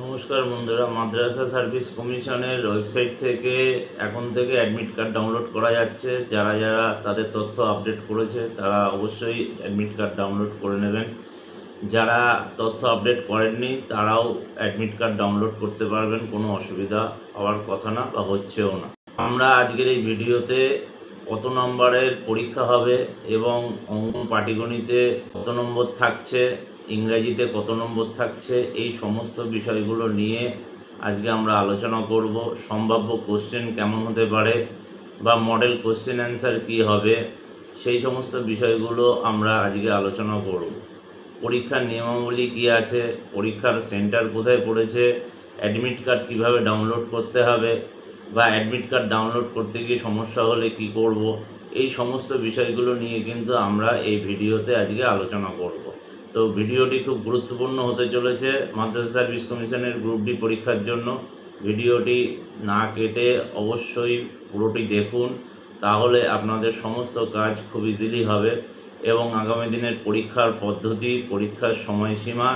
নমস্কার বন্ধুরা, মাদ্রাসা সার্ভিস কমিশনের ওয়েবসাইট থেকে এখন থেকে অ্যাডমিট কার্ড ডাউনলোড করা যাচ্ছে। যারা যারা তাদের তথ্য আপডেট করেছে তারা অবশ্যই অ্যাডমিট কার্ড ডাউনলোড করে নেবেন। যারা তথ্য আপডেট করেননি তারাও অ্যাডমিট কার্ড ডাউনলোড করতে পারবেন, কোনো অসুবিধা হওয়ার কথা না বা হচ্ছেও না। আমরা আজকের এই ভিডিওতে কত নম্বরের পরীক্ষা হবে এবং অঙ্ক পাটিগণিতে কত নম্বর থাকছে, ইংরেজিতে কত নম্বর থাকছে, এই সমস্ত বিষয়গুলো নিয়ে আজকে আমরা আলোচনা করব। সম্ভাব্য কোশ্চেন কেমন হতে পারে বা মডেল কোশ্চেন অ্যান্সার কী হবে, সেই সমস্ত বিষয়গুলো আমরা আজকে আলোচনা করব। পরীক্ষার নিয়মাবলী কী আছে, পরীক্ষার সেন্টার কোথায় পড়েছে, অ্যাডমিট কার্ড কীভাবে ডাউনলোড করতে হবে বা অ্যাডমিট কার্ড ডাউনলোড করতে গিয়ে সমস্যা হলে কি করব, এই সমস্ত বিষয়গুলো নিয়ে কিন্তু আমরা এই ভিডিওতে আজকে আলোচনা করব। তো ভিডিওটি খুব গুরুত্বপূর্ণ হতে চলেছে মাদ্রাসা সার্ভিস কমিশনের গ্রুপ ডি পরীক্ষার জন্য। ভিডিওটি না কেটে অবশ্যই পুরোটি দেখুন, তাহলে আপনাদের সমস্ত কাজ খুব ইজিলি হবে এবং আগামী দিনের পরীক্ষার পদ্ধতি, পরীক্ষার সময়সীমা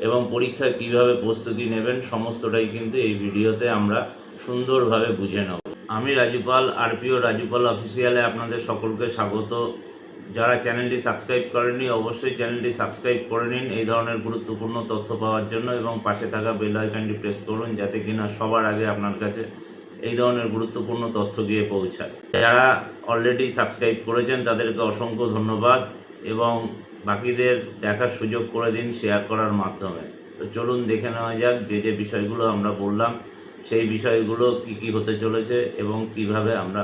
এবং পরীক্ষা কিভাবে প্রস্তুতি নেবেন সমস্তটাই কিন্তু এই ভিডিওতে আমরা সুন্দরভাবে বুঝে নেব। আমি রাজুপাল, আরপিও রাজুপাল অফিসিয়ালে আপনাদের সকলকে স্বাগত। যারা চ্যানেলটি সাবস্ক্রাইব করেননি অবশ্যই চ্যানেলটি সাবস্ক্রাইব করে নিন এই ধরনের গুরুত্বপূর্ণ তথ্য পাওয়ার জন্য, এবং পাশে থাকা বেল আইকনটি প্রেস করুন যাতে কিনা সবার আগে আপনার কাছে এই ধরনের গুরুত্বপূর্ণ তথ্য গিয়ে পৌঁছায়। যারা অলরেডি সাবস্ক্রাইব করেছেন তাদেরকে অসংখ্য ধন্যবাদ এবং বাকিদের দেখার সুযোগ করে দিন শেয়ার করার মাধ্যমে। তো চলুন দেখে নেওয়া যাক যে বিষয়গুলো আমরা বললাম সেই বিষয়গুলো কি কি হতে চলেছে এবং কিভাবে আমরা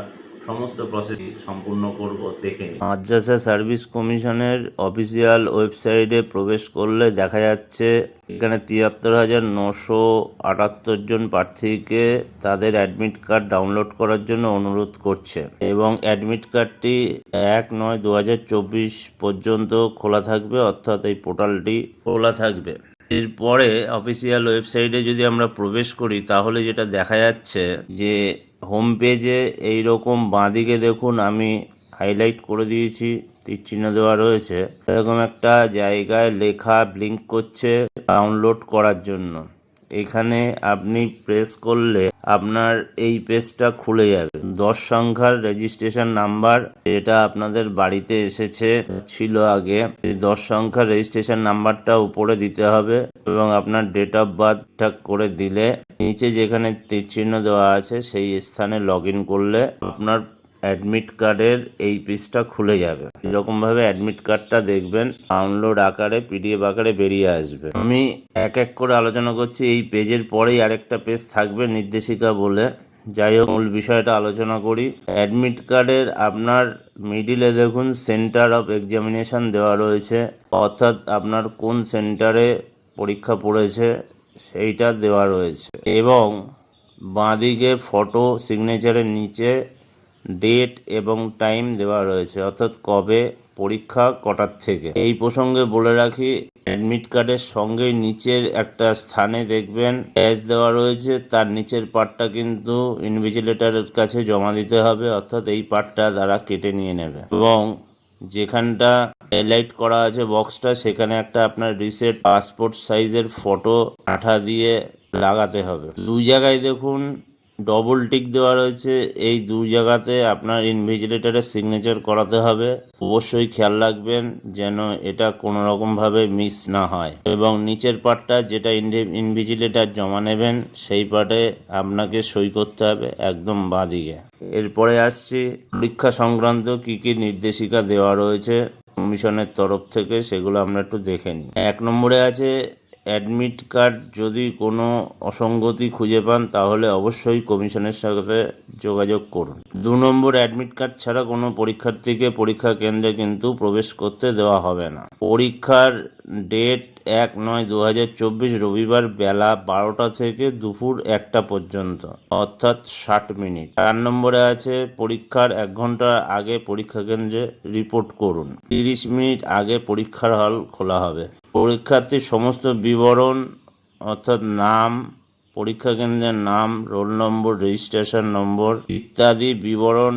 সমস্ত প্রসেস সম্পূর্ণ করব দেখে নিই। মাদ্রাসা সার্ভিস কমিশনের অফিসিয়াল ওয়েবসাইটে প্রবেশ করলে দেখা যাচ্ছে এখানে ৭৩,৯৭৮ জন প্রার্থীকে তাদের অ্যাডমিট কার্ড ডাউনলোড করার জন্য অনুরোধ করছে এবং অ্যাডমিট কার্ডটি ১/৯/২০২৪ পর্যন্ত খোলা থাকবে, অর্থাৎ এই পোর্টালটি খোলা থাকবে। এরপরে অফিসিয়াল ওয়েবসাইটে যদি আমরা প্রবেশ করি তাহলে যেটা দেখা যাচ্ছে যে হোম পেজে এইরকম বাঁদিকে দেখুন, আমি হাইলাইট করে দিয়েছি, তীরচিহ্ন দেওয়া রয়েছে, এরকম একটা জায়গায় লেখা ব্লিঙ্ক করছে ডাউনলোড করার জন্য। এখানে আপনি প্রেস করলে আপনার এই পেজটা খুলে যাবে। 10 সংখ্যার রেজিস্ট্রেশন নাম্বার, যেটা আপনাদের বাড়িতে এসেছে ছিল আগে, এই 10 সংখ্যার রেজিস্ট্রেশন নাম্বারটা উপরে দিতে হবে এবং আপনার ডেট অফ বার্থ ঠিক করে দিলে নিচে যেখানে তীর চিহ্ন দেওয়া আছে সেই স্থানে লগ ইন করলে আপনার অ্যাডমিট কার্ডের এই পেজটা খুলে যাবে। এরকমভাবে অ্যাডমিট কার্ডটা দেখবেন ডাউনলোড আকারে, পিডিএফ আকারে বেরিয়ে আসবে। আমি এক এক করে আলোচনা করছি। এই পেজের পরেই আরেকটা পেজ থাকবে নির্দেশিকা বলে। যাই হোক, মূল বিষয়টা আলোচনা করি। অ্যাডমিট কার্ডের আপনার মিডিলে দেখুন সেন্টার অফ এক্সামিনেশন দেওয়া রয়েছে, অর্থাৎ আপনার কোন সেন্টারে পরীক্ষা পড়েছে সেইটা দেওয়া রয়েছে এবং বাঁদিকে ফটো সিগনেচারের নিচে ডেট এবং টাইম দেওয়া রয়েছে, অর্থাৎ কবে পরীক্ষা, কটার থেকে। এই প্রসঙ্গে বলে রাখি, অ্যাডমিট কার্ডের সঙ্গে নিচের একটা স্থানে দেখবেন ব্যাজ দেওয়া রয়েছে, তার নিচের পার্টটা কিন্তু ইনভিজিলেটরের কাছে জমা দিতে হবে, অর্থাৎ এই পার্টটা তারা কেটে নিয়ে নেবে এবং যেখানটা হাইলাইট করা আছে বক্সটা, সেখানে একটা আপনার রিসেট পাসপোর্ট সাইজের ফটো আঠা দিয়ে লাগাতে হবে। দুই জায়গায় দেখুন ডবল টিক দেওয়া রয়েছে, এই দুই জায়গাতে আপনার ইনভিজিলেটরের সিগনেচার করাতে হবে। অবশ্যই খেয়াল রাখবেন যেন এটা কোনো রকমভাবে মিস না হয় এবং নিচের পার্টটা যেটা ইনভিজিলেটর জমা নেবেন সেই পার্টে আপনাকে সই করতে হবে একদম বাঁদিকে। এরপরে আসছি পরীক্ষা সংক্রান্ত কি কি নির্দেশিকা দেওয়া রয়েছে কমিশনের তরফ থেকে, সেগুলো আমরা একটু দেখে নিই। 1 নম্বরে আছে অ্যাডমিট কার্ড যদি কোনো অসঙ্গতি খুঁজে পান তাহলে অবশ্যই কমিশনের সাথে যোগাযোগ করুন। 2 নম্বর, অ্যাডমিট কার্ড ছাড়া কোনো পরীক্ষার্থীকে পরীক্ষা কেন্দ্রে কিন্তু প্রবেশ করতে দেওয়া হবে না। পরীক্ষার ডেট 1/9/2024 রবিবার বেলা 12টা থেকে দুপুর 1টা পর্যন্ত, অর্থাৎ 60 মিনিট। 4 নম্বরে আছে পরীক্ষার 1 ঘন্টা আগে পরীক্ষা কেন্দ্রে রিপোর্ট করুন। 30 মিনিট আগে পরীক্ষার হল খোলা হবে। পরীক্ষার্থীর সমস্ত বিবরণ, অর্থাৎ নাম, পরীক্ষা কেন্দ্রের নাম, রোল নম্বর, রেজিস্ট্রেশন নম্বর ইত্যাদি বিবরণ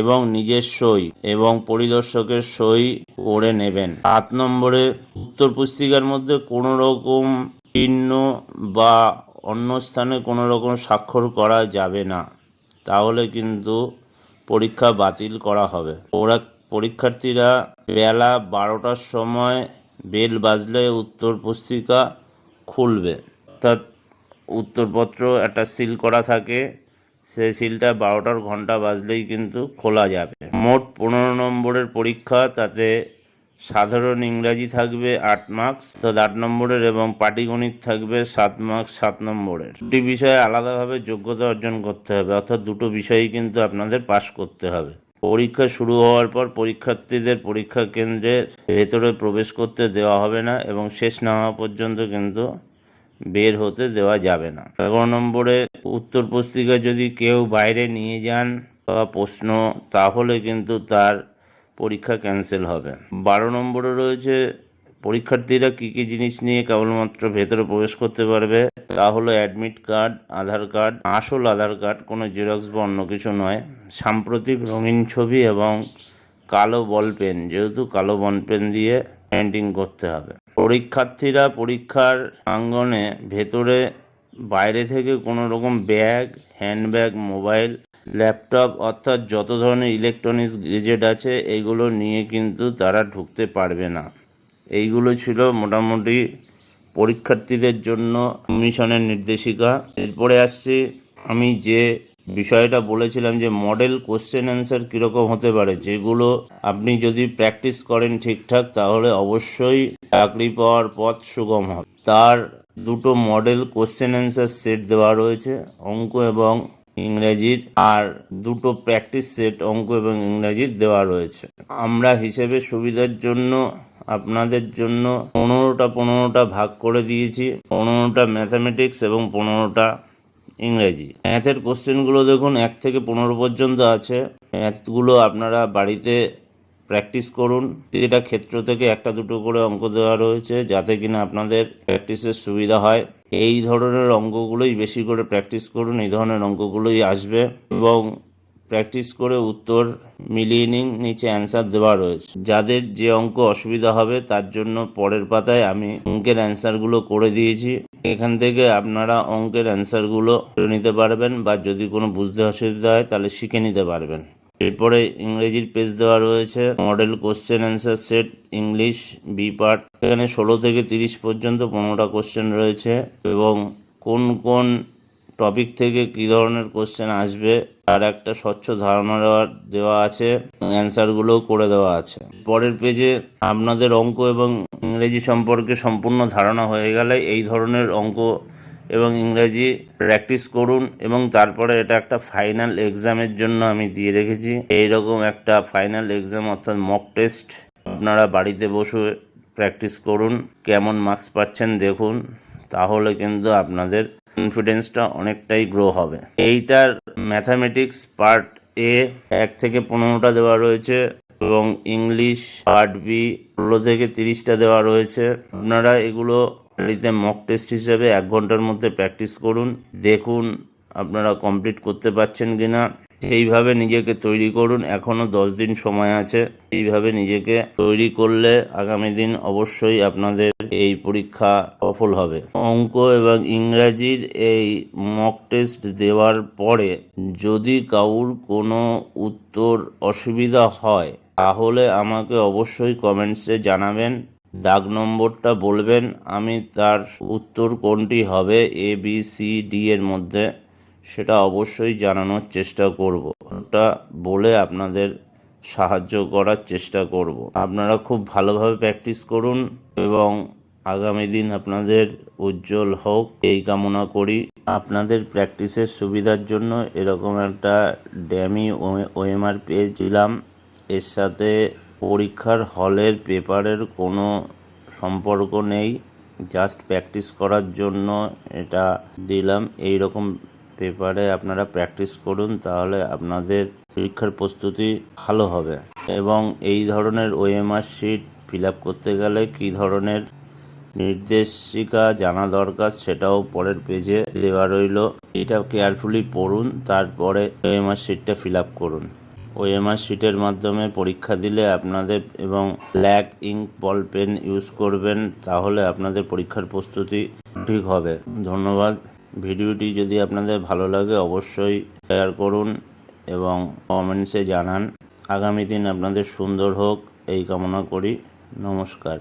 এবং নিজের সই এবং পরিদর্শকের সই করে নেবেন। 7 নম্বরে উত্তর পুস্তিকার মধ্যে কোনো রকম চিহ্ন বা অন্য স্থানে কোনো রকম স্বাক্ষর করা যাবে না, তাহলে কিন্তু পরীক্ষা বাতিল করা হবে। পরীক্ষার্থীরা বেলা 12টার সময় বেল বাজলে উত্তর পুস্তিকা খুলবে, অর্থাৎ উত্তরপত্র একটা সিল করা থাকে, সেই সিলটা 12টার ঘন্টা বাজলেই কিন্তু খোলা যাবে। মোট 15 নম্বরের পরীক্ষা, তাতে সাধারণ ইংরাজি থাকবে 8 মার্কস, অর্থাৎ 8 নম্বরের, এবং পাটিগণিত থাকবে 7 মার্কস 7 নম্বরের। দুটি বিষয়ে আলাদাভাবে যোগ্যতা অর্জন করতে হবে, অর্থাৎ দুটো বিষয়ই কিন্তু আপনাদের পাশ করতে হবে। পরীক্ষা শুরু হওয়ার পর পরীক্ষার্থীদের পরীক্ষা কেন্দ্রের ভেতরে প্রবেশ করতে দেওয়া হবে না এবং শেষ না হওয়া পর্যন্ত কিন্তু বের হতে দেওয়া যাবে না। 11 নম্বরে উত্তর পুস্তিকা যদি কেউ বাইরে নিয়ে যান বা প্রশ্ন, তাহলে কিন্তু তার পরীক্ষা ক্যান্সেল হবে। 12 নম্বরে রয়েছে পরীক্ষার্থীরা কী কী জিনিস নিয়ে কেবলমাত্র ভেতরে প্রবেশ করতে পারবে, তা হলো অ্যাডমিট কার্ড, আধার কার্ড, আসল আধার কার্ড, কোনো জেরক্স বা অন্য কিছু নয়, সাম্প্রতিক রঙিন ছবি এবং কালো বল পেন, যেহেতু কালো বল পেন দিয়ে পেন্টিং করতে হবে। পরীক্ষার্থীরা পরীক্ষার প্রাঙ্গণে ভেতরে বাইরে থেকে কোনো রকম ব্যাগ, হ্যান্ডব্যাগ, মোবাইল, ল্যাপটপ, অর্থাৎ যত ধরনের ইলেকট্রনিক্স গেজেট আছে এইগুলো নিয়ে কিন্তু তারা ঢুকতে পারবে না। এইগুলো ছিল মোটামুটি পরীক্ষার্থীদের জন্য কমিশনের নির্দেশিকা। এরপরে আসছি আমি যে বিষয়টা বলেছিলাম যে মডেল কোশ্চেন অ্যান্সার কীরকম হতে পারে, যেগুলো আপনি যদি প্র্যাকটিস করেন ঠিকঠাক, তাহলে অবশ্যই চাকরি পাওয়ার পথ সুগম হবে। তার দুটো মডেল কোশ্চেন অ্যান্সার সেট দেওয়া রয়েছে, অঙ্ক এবং ইংরেজির, আর দুটো প্র্যাকটিস সেট অঙ্ক এবং ইংরেজির দেওয়া রয়েছে। আমরা হিসেবে সুবিধার জন্য আপনাদের জন্য 15টা ভাগ করে দিয়েছি, 15টা ম্যাথামেটিক্স এবং 15টা ইংরেজি। ম্যাথের কোশ্চেনগুলো দেখুন 1 থেকে 15 পর্যন্ত আছে। ম্যাথগুলো আপনারা বাড়িতে প্র্যাকটিস করুন। এটা ক্ষেত্র থেকে একটা দুটো করে অঙ্ক দেওয়া রয়েছে, যাতে কিনা আপনাদের প্র্যাকটিসের সুবিধা হয়। এই ধরনের অঙ্কগুলোই বেশি করে প্র্যাকটিস করুন, এই ধরনের অঙ্কগুলোই আসবে, এবং প্র্যাকটিস করে উত্তর মিলিয়ে নিন, নিচে অ্যান্সার দেওয়া রয়েছে। যাদের যে অঙ্ক অসুবিধা হবে তার জন্য পরের পাতায় আমি অঙ্কের অ্যান্সারগুলো করে দিয়েছি, এখান থেকে আপনারা অঙ্কের অ্যান্সারগুলো করে নিতে পারবেন, বা যদি কোনো বুঝতে অসুবিধা হয় তাহলে শিখে নিতে পারবেন। এরপরে ইংরেজির পেজ দেওয়া রয়েছে, model question answer set English B part, এখানে 16 থেকে 30 পর্যন্ত 15টা কোশ্চেন রয়েছে, এবং কোন কোন টপিক থেকে কী ধরনের কোশ্চেন আসবে তার একটা স্বচ্ছ ধারণা দেওয়া আছে, অ্যান্সারগুলোও করে দেওয়া আছে। পরের পেজে আপনাদের অঙ্ক এবং ইংরেজি সম্পর্কে সম্পূর্ণ ধারণা হয়ে গেলে এই ধরনের অঙ্ক এবং ইংরেজি প্র্যাকটিস করুন, এবং তারপরে এটা একটা ফাইনাল এক্সামের জন্য আমি দিয়ে রেখেছি। এইরকম একটা ফাইনাল এক্সাম, অর্থাৎ মক টেস্ট, আপনারা বাড়িতে বসে প্র্যাকটিস করুন, কেমন মার্কস পাচ্ছেন দেখুন, তাহলে কিন্তু আপনাদের কনফিডেন্সটা অনেকটাই গ্রো হবে। এইটার ম্যাথামেটিক্স পার্ট এ 1 থেকে 15টা দেওয়া রয়েছে, এবং ইংলিশ পার্ট বি 16 থেকে 30টা দেওয়া রয়েছে। আপনারা এগুলো বাড়িতে মক টেস্ট হিসেবে 1 ঘন্টার মধ্যে প্র্যাকটিস করুন, দেখুন আপনারা কমপ্লিট করতে পারছেন কিনা। এইভাবে নিজেকে তৈরি করুন, এখনও 10 দিন সময় আছে। এইভাবে নিজেকে তৈরি করলে আগামী দিন অবশ্যই আপনাদের এই পরীক্ষা সফল হবে। অঙ্ক এবং ইংরাজির এই মক টেস্ট দেওয়ার পরে যদি কারুর কোনো উত্তর অসুবিধা হয়, তাহলে আমাকে অবশ্যই কমেন্টসে জানাবেন, দাগ নম্বরটা বলবেন, আমি তার উত্তর কোনটি হবে এ বি সি ডি এর মধ্যে সেটা অবশ্যই জানানোর চেষ্টা করব। ওটা বলে আপনাদের সাহায্য করার চেষ্টা করব। আপনারা খুব ভালোভাবে প্র্যাকটিস করুন এবং আগামী দিন আপনাদের উজ্জ্বল হোক এই কামনা করি। আপনাদের প্র্যাকটিসের সুবিধার জন্য এরকম একটা ড্যামি ওএমআর পেজ দিলাম। এর সাথে পরীক্ষার হলের পেপারের কোনো সম্পর্ক নেই, জাস্ট প্র্যাকটিস করার জন্য এটা দিলাম। এই রকম পেপারে আপনারা প্র্যাকটিস করুন, তাহলে আপনাদের পরীক্ষার প্রস্তুতি ভালো হবে। এবং এই ধরনের ওএমআর শিট ফিল আপ করতে গেলে কী ধরনের নির্দেশিকা জানা দরকার সেটাও পরের পেজে দেওয়া রইল। এটা কেয়ারফুলি পড়ুন, তারপরে ওএমআর শিটটা ফিল আপ করুন। ওএমআর শিটের মাধ্যমে পরীক্ষা দিলে আপনাদের, এবং black ink ball pen use করবেন, তাহলে আপনাদের পরীক্ষার প্রস্তুতি ঠিক হবে। ধন্যবাদ। ভিডিওটি যদি আপনাদের ভালো লাগে অবশ্যই শেয়ার করুন এবং কমেন্টসে জানান। আগামী দিন আপনাদের সুন্দর হোক এই কামনা করি। নমস্কার।